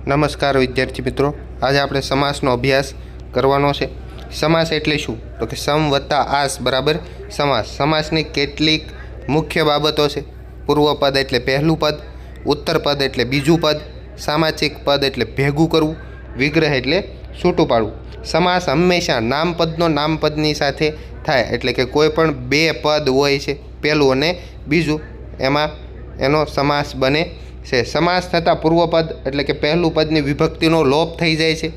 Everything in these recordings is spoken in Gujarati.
નમસ્કાર વિદ્યાર્થી મિત્રો, આજે આપણે સમાસનો અભ્યાસ કરવાનો છે। સમાસ એટલે શું? તો કે સમ વત્તા આસ બરાબર સમાસ। સમાસની કેટલીક મુખ્ય બાબતો છે। પૂર્વપદ એટલે પહેલું પદ, ઉત્તરપદ એટલે બીજું પદ, સામાચિક પદ એટલે ભેગું કરવું, વિગ્રહ એટલે છૂટું પાડવું। સમાસ હંમેશા નામપદનો નામપદની સાથે થાય, એટલે કે કોઈ પણ બે પદ હોય છે, પહેલું અને બીજું, એમાં એનો સમાસ બને છે। સમાસ થતાં પૂર્વપદ એટલે કે પહેલું પદની વિભક્તિનો લોપ થઈ જાય છે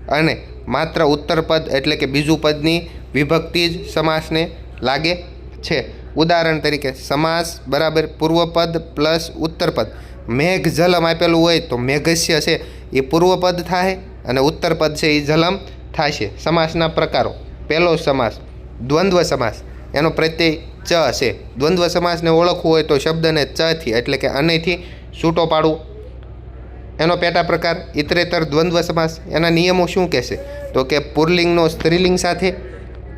અને માત્ર ઉત્તરપદ એટલે કે બીજું પદની વિભક્તિ જ સમાસને લાગે છે। ઉદાહરણ તરીકે સમાસ બરાબર પૂર્વપદ પ્લસ ઉત્તરપદ। મેઘ જલમ આપેલું હોય તો મેઘસ્ય છે એ પૂર્વપદ થાય અને ઉત્તરપદ છે એ જલમ થશે। સમાસના પ્રકારો: પહેલો સમાસ દ્વંદ્વ સમાસ, એનો પ્રત્યય ચ છે। દ્વંદ્વ સમાસને ઓળખવું હોય તો શબ્દને ચથી એટલે કે અનેથી છૂટો પાડવું। એનો પેટા પ્રકાર ઇતરેતર દ્વંદ્વ સમાસ। એના નિયમો શું કહેશે? તો કે પુલ્લિંગનો સ્ત્રીલિંગ સાથે,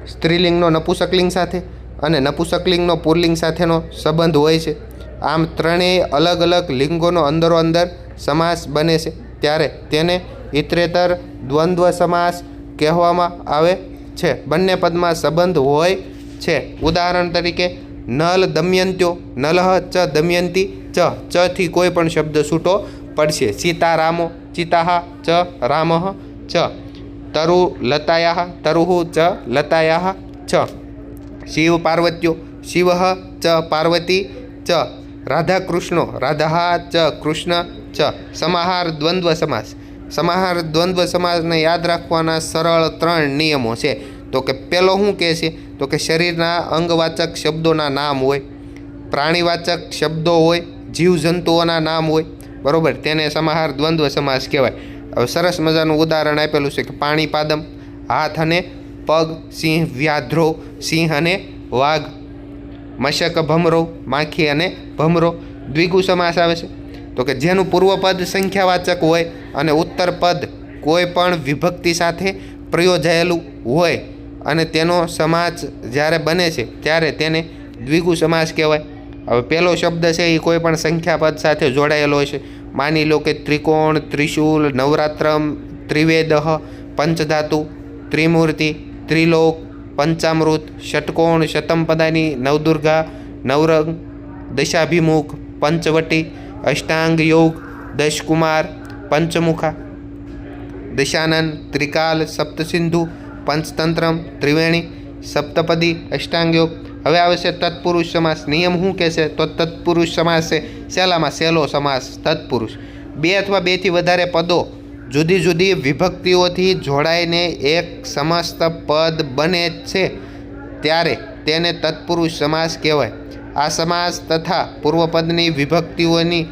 સ્ત્રીલિંગનો નપુંસકલિંગ સાથે અને નપુંસકલિંગનો પુલ્લિંગ સાથેનો સંબંધ હોય છે। આમ ત્રણેય અલગ અલગ લિંગોનો અંદરો અંદર સમાસ બને છે, ત્યારે તેને ઇતરેતર દ્વંદ્વ સમાસ કહેવામાં આવે છે। બંને પદમાં સંબંધ હોય છે। ઉદાહરણ તરીકે નલ દમયંત્યો, નલહ ચ દમયંતી ચ થી કોઈ પણ શબ્દ છૂટો પડશે। સીતારામો, ચિતાહ ચ રામઃ ચ, તરુ લતાયાહ, તરુઃ ચ લતાયાહ ચ, શિવ પાર્વત્યો, શિવઃ ચ પાર્વતી ચ, રાધા કૃષ્ણો, રાધા ચ કૃષ્ણ ચ। સમાહાર દ્વંદ્વ સમાસ। સમાહાર દ્વંદ્વ સમાસને યાદ રાખવાના સરળ ત્રણ નિયમો છે। તો કે પહેલો શું કહે છે? તો કે શરીરના અંગવાચક શબ્દોના નામ હોય, પ્રાણીવાચક શબ્દો હોય, જીવજંતુઓના નામ હોય, બરોબર, તેને સમાહાર દ્વંદ્વ સમાસ કહેવાય। હવે સરસ મજાનું ઉદાહરણ આપેલું છે કે પાણી પાદમ, હાથ અને પગ, સિંહ વ્યાધ્રો, સિંહ અને વાઘ, મશક ભમરો, માખી અને ભમરો। દ્વિગુ સમાસ આવે છે તો કે જેનું પૂર્વપદ સંખ્યાવાચક હોય અને ઉત્તરપદ કોઈ પણ વિભક્તિ સાથે પ્રયોજાયેલું હોય અને તેનો સમાસ જ્યારે બને છે ત્યારે તેને દ્વિગુ સમાસ કહેવાય। હવે પહેલો શબ્દ છે એ કોઈ પણ સંખ્યાપદ સાથે જોડાયેલો છે। માની લો કે ત્રિકોણ, ત્રિશૂલ, નવરાત્રમ, ત્રિવેદ, પંચધાતુ, ત્રિમૂર્તિ, ત્રિલોક, પંચામૃત, ષટકોણ, શતમપદાની, નવદુર્ગા, નવરંગ, દશાભિમુખ, પંચવટી, અષ્ટાંગ યોગ, દશકુમાર, પંચમુખા, દશાનન, ત્રિકાલ, સપ્તસિંધુ, પંચતંત્રમ, ત્રિવેણી, સપ્તપદી, અષ્ટાંગયોગ। હવે આવે છે તત્પુરુષ સમાસ। નિયમ શું કહે છે? તો તત્પુરુષ સમાસ છે સહેલામાં સહેલો સમાસ તત્પુરુષ। બે અથવા બેથી વધારે પદો જુદી જુદી વિભક્તિઓથી જોડાઈને એક સમસ્ત પદ બને છે ત્યારે તેને તત્પુરુષ સમાસ કહેવાય। આ સમાસ તથા પૂર્વપદની વિભક્તિઓની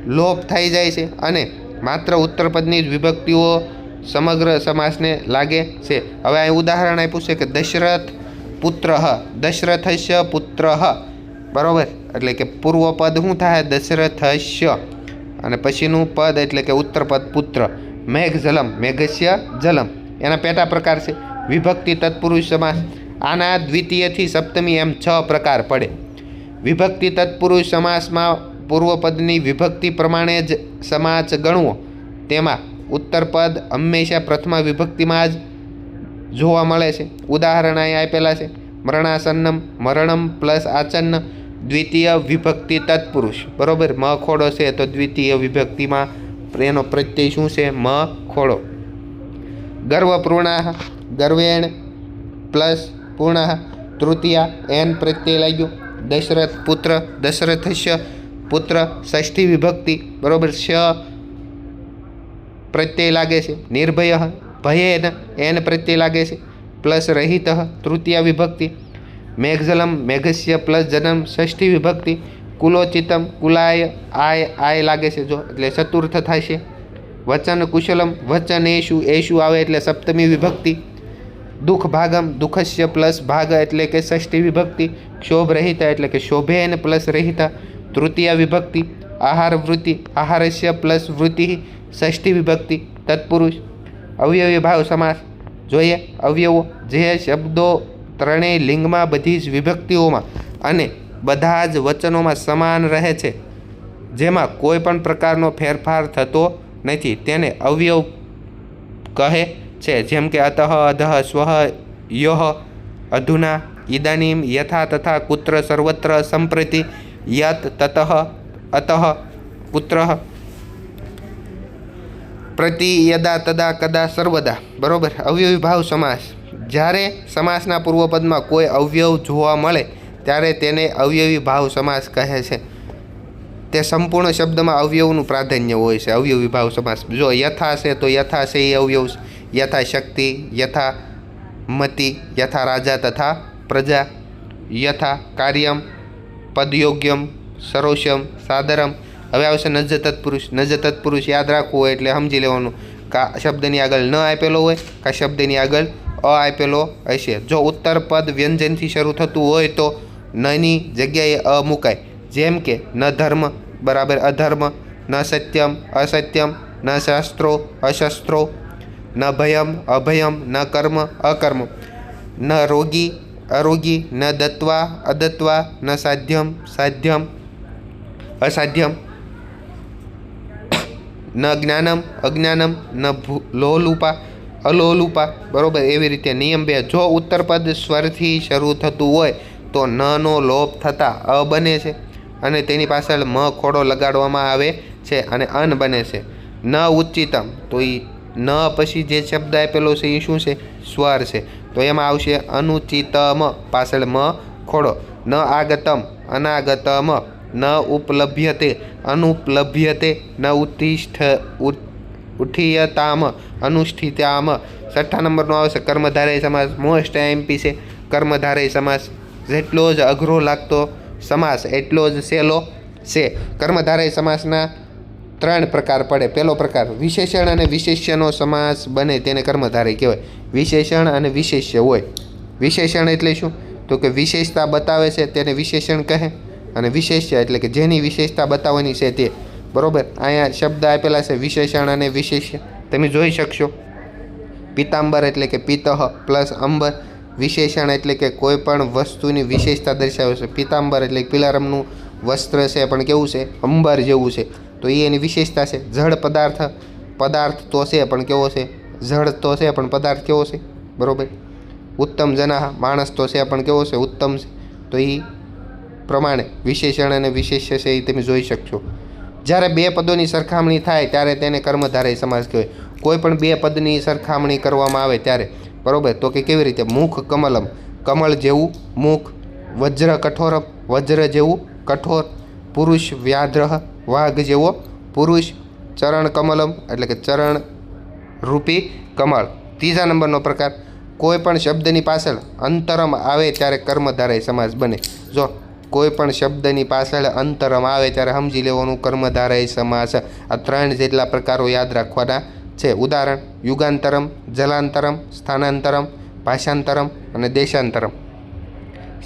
લોપ થઈ જાય છે અને માત્ર ઉત્તરપદની જ વિભક્તિઓ સમગ્ર સમાસને લાગે છે। હવે અહીં ઉદાહરણ આપ્યું છે કે દશરથ પુત્ર, દશરથસ્ય પુત્ર, બરાબર, એટલે કે પૂર્વપદ શું થાય? દશરથસ્ય, અને પછીનું પદ એટલે કે ઉત્તરપદ પુત્ર। મેઘ જલમ, મેઘસ્ય જલમ, એના પેટા પ્રકાર છે વિભક્તિ તત્પુરુષ સમાસ। આના દ્વિતીયથી સપ્તમી એમ 6 પ્રકાર પડે। વિભક્તિ તત્પુરુષ સમાસમાં પૂર્વપદની વિભક્તિ પ્રમાણે જ સમાસ ગણવો, તેમાં ઉત્તરપદ હંમેશા પ્રથમા વિભક્તિમાં જ જોવા મળે છે। ઉદાહરણ અહીં આપેલા છે: મરણાસન્નમ, મરણમ પ્લસ આચન્ન, દ્વિતીય વિભક્તિ તત્પુરુષ, બરોબર। મ ખોડો છે તો દ્વિતીય વિભક્તિમાં એનો પ્રત્યય શું છે? મ ખોડો। ગર્વપૂર્ણાહ, ગર્વેણ પ્લસ પૂર્ણાહ, તૃતીયા એન પ્રત્યય લાગ્યો। દશરથ પુત્ર, દશરથસ્ય પુત્ર, ષષ્ઠી વિભક્તિ, બરોબર, શ પ્રત્યય લાગે છે। નિર્ભય, ભયેન એન પ્રત્યય લાગે છે, પ્લસ રહિત, તૃતીય વિભક્તિ। મેઘજલમ, મેઘસ્ય પ્લસ જન્મ, ષષ્ઠી વિભક્તિ। કુલોચિતમ, કુલાય આય લાગે છે જો, એટલે ચતુર્થ થાય છે। વચન કુશલમ, વચન એશુ, એશુ આવે એટલે સપ્તમી વિભક્તિ। દુઃખ ભાગમ, દુઃખસ્ય પ્લસ ભાગ એટલે કે ષષ્ઠી વિભક્તિ। ક્ષોભ રહિતા એટલે કે શોભેન પ્લસ રહિતા, તૃતીય વિભક્તિ। આહાર વૃત્તિ, આહારસ્ય પ્લસ વૃત્તિ, ષષ્ઠી વિભક્તિ, તત્પુરુષ। અવયવી ભાવ સમાસ જોઈએ। અવયવો જે શબ્દો ત્રણેય લિંગમાં બધી જ વિભક્તિઓમાં અને બધા જ વચનોમાં સમાન રહે છે, જેમાં કોઈ પણ પ્રકારનો ફેરફાર થતો નથી, તેને અવયવ કહે છે. જેમ કે અતઃ, અધઃ, સ્વઃ, યહ, અધુના, ઇદાનીમ, યથા, તથા, કુત્ર, સર્વત્ર, સંપ્રતિ, યત, તતઃ, અતઃ, પુત્રઃ, પ્રતિ, યદા, તદા, કદા, સર્વદા. બરોબર. અવયવી ભાવ સમાસ. જ્યારે સમાસના પૂર્વપદમાં કોઈ અવયવ જોવા મળે ત્યારે તેને અવયવી ભાવ સમાસ કહે છે. તે સંપૂર્ણ શબ્દમાં અવયવનું પ્રાધાન્ય હોય છે. અવયવી ભાવ સમાસ. જો યથા છે તો યથા છે એ અવયવ છે. યથા શક્તિ, યથા મતિ, યથા રાજા તથા પ્રજા, યથા કાર્યમ, પદયોગ્યમ, સરોષ્યમ, સાદરમ. હવે આવશે નજ તત્પુરુષ. નજ તત્પુરુષ યાદ રાખવું હોય એટલે સમજી લેવાનું કા શબ્દની આગળ ન આપેલો હોય કા શબ્દની આગળ અ આપેલો હશે. જો ઉત્તર પદ વ્યંજનથી શરૂ થતું હોય તો નની જગ્યાએ અ મુકાય. જેમ કે ન ધર્મ બરાબર અધર્મ, ન સત્યમ અસત્યમ, ન શાસ્ત્રો અશસ્ત્રો, ન ભયમ અભયમ, ન કર્મ અકર્મ, ન રોગી અરોગી, ન દત્વા અદત્વા, ન સાધ્યમ સાધ્યમ અસાધ્યમ, ન જ્ઞાનમ અજ્ઞાનમ, ન લોલુપા અલોલુપા. બરાબર. એવી રીતે નિયમ 2. જો ઉત્તરપદ સ્વરથી શરૂ થતું હોય તો નનો લોપ થતાં અ બને છે અને તેની પાછળ મ ખોડો લગાડવામાં આવે છે અને અન બને છે. ન ઉચ્ચિતમ તો એ ન પછી જે શબ્દ આપેલો છે એ શું છે? સ્વર છે. તો એમાં આવશે અનુચિતમ પાછળ મ ખોડો. ન આગતમ અનાગતમ, ન ઉપલભ્યતે અનુપલભ્યતે, ન ઉઠ્ઠીયતામ અનુષ્ઠિતામ. 6 નંબરનો આવશે કર્મધારય સમાસ. મોસ્ટ એમપી છે કર્મધારય સમાસ. જેટલો જ અઘરો લાગતો સમાસ એટલો જ સહેલો છે. કર્મધારય સમાસના 3 પ્રકાર પડે. પહેલો પ્રકાર વિશેષણ અને વિશેષ્યનો સમાસ બને તેને કર્મધારય કહેવાય. વિશેષણ અને વિશેષ્ય હોય. વિશેષણ એટલે શું? તો કે વિશેષતા બતાવે છે તેને વિશેષણ કહે, અને વિશેષ્ય એટલે કે જેની વિશેષતા બતાવવાની છે તે. બરાબર. અહીંયા શબ્દ આપેલા છે વિશેષણ અને વિશેષ્ય, તમે જોઈ શકશો. પિતાંબર એટલે કે પિતઃ પ્લસ અંબર. વિશેષણ એટલે કે કોઈ પણ વસ્તુની વિશેષતા દર્શાવે છે. પિતાંબર એટલે પીળા રંગનું વસ્ત્ર છે પણ કેવું છે? અંબર જેવું છે. તો એ એની વિશેષતા છે. જળ પદાર્થ તો છે પણ કેવો છે? જળ તો છે પણ પદાર્થ કેવો છે? બરાબર. ઉત્તમ જનાહ માણસ તો છે પણ કેવો છે? ઉત્તમ છે. તો એ પ્રમાણે વિશેષણ અને વિશેષ્ય છે એ તમે જોઈ શકશો. જ્યારે 2 પદોની સરખામણી થાય ત્યારે તેને કર્મધારય સમાસ કહેવાય. કોઈ પણ 2 પદની સરખામણી કરવામાં આવે ત્યારે. બરાબર. તો કે કેવી રીતે? મુખ કમલમ કમળ જેવું મુખ, વજ્ર કઠોરમ વજ્ર જેવું કઠોર, પુરુષ વ્યાધ્રહ વાઘ જેવો પુરુષ, ચરણ કમલમ એટલે કે ચરણ રૂપી કમળ. 3 નંબરનો પ્રકાર કોઈ પણ શબ્દની પાછળ અંતરમ આવે ત્યારે કર્મધારય સમાસ બને. જો કોઈ પણ શબ્દની પાછળ અંતરમ આવે ત્યારે સમજી લેવાનું કર્મધારય સમાસ. આ 3 જેટલા પ્રકારો યાદ રાખવાના છે. ઉદાહરણ યુગાંતરમ, જલાંતરમ, સ્થાનાંતરમ, ભાષાંતરમ અને દેશાંતરમ.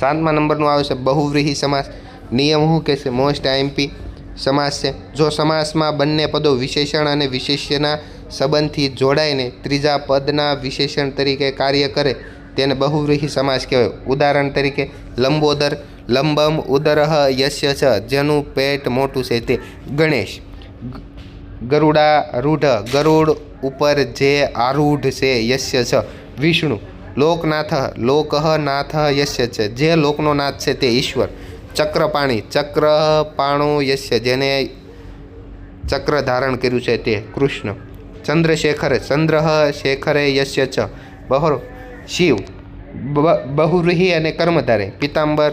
7મા નંબરનું આવે છે બહુવ્રીહી સમાસ. નિયમ શું કે છે? મોસ્ટ આઈએમપી સમાસ છે. જો સમાસમાં બંને પદો વિશેષણ અને વિશેષ્યના સંબંધથી જોડાઈને ત્રીજા પદના વિશેષણ તરીકે કાર્ય કરે તેને બહુવ્રીહી સમાસ કહેવાય. ઉદાહરણ તરીકે લંબોદર લંબમ ઉદરહ યસ્ય ચ, જેનું પેટ મોટું છે તે. ગણેશ ગરુડારૂઢ, ગરુડ ઉપર જે આરૂઢ છે યસ્ય ચ. વિષ્ણુ લોકનાથ લોકઃ નાથ યસ્ય ચ, જે લોકનો નાથ છે તે ઈશ્વર. ચક્રપાણી ચક્રપાણો યસ્ય, જેને ચક્ર ધારણ કર્યું છે તે કૃષ્ણ. ચંદ્રશેખર ચંદ્રઃ શેખરે યસ્ય ચ. બહોરો શિવ બહુવ્રીહી અને કર્મધારય. પિતાંબર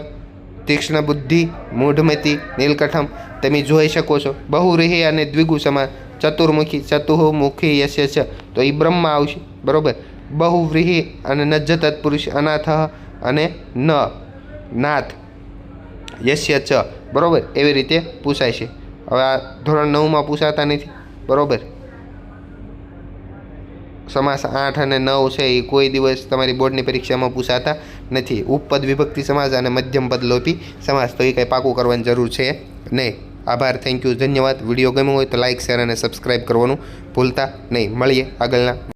તીક્ષ્ણ બુદ્ધિ મૂઢમતી નીલકંઠમ. તમે જોઈ શકો છો. બહુવ્રીહી અને દ્વિગુ સમાસ. ચતુર્મુખી ચતુર્મુખી યસ્ય ચ, તો એ બ્રહ્મા આવશે. બરાબર. બહુવ્રીહી અને નજ તત્પુરુષ અનાથ અને ન નાથ યસ્ય ચ. બરાબર. એવી રીતે પૂછાય છે. હવે આ ધોરણ 9માં પૂછાતા નથી. બરાબર. સમાસ 8 અને 9 છે એ કોઈ દિવસ તમારી બોર્ડની પરીક્ષામાં પૂછાતા નથી. ઉપપદ વિભક્તિ સમાસ અને મધ્યમ પદ લોપી સમાસ, તો એ કંઈ પાકું કરવાની જરૂર છે નહીં. આભાર. Thank you. ધન્યવાદ. વિડીયો ગમ્યો હોય તો લાઇક શેર અને સબસ્ક્રાઈબ કરવાનું ભૂલતા નહીં. મળીએ આગળના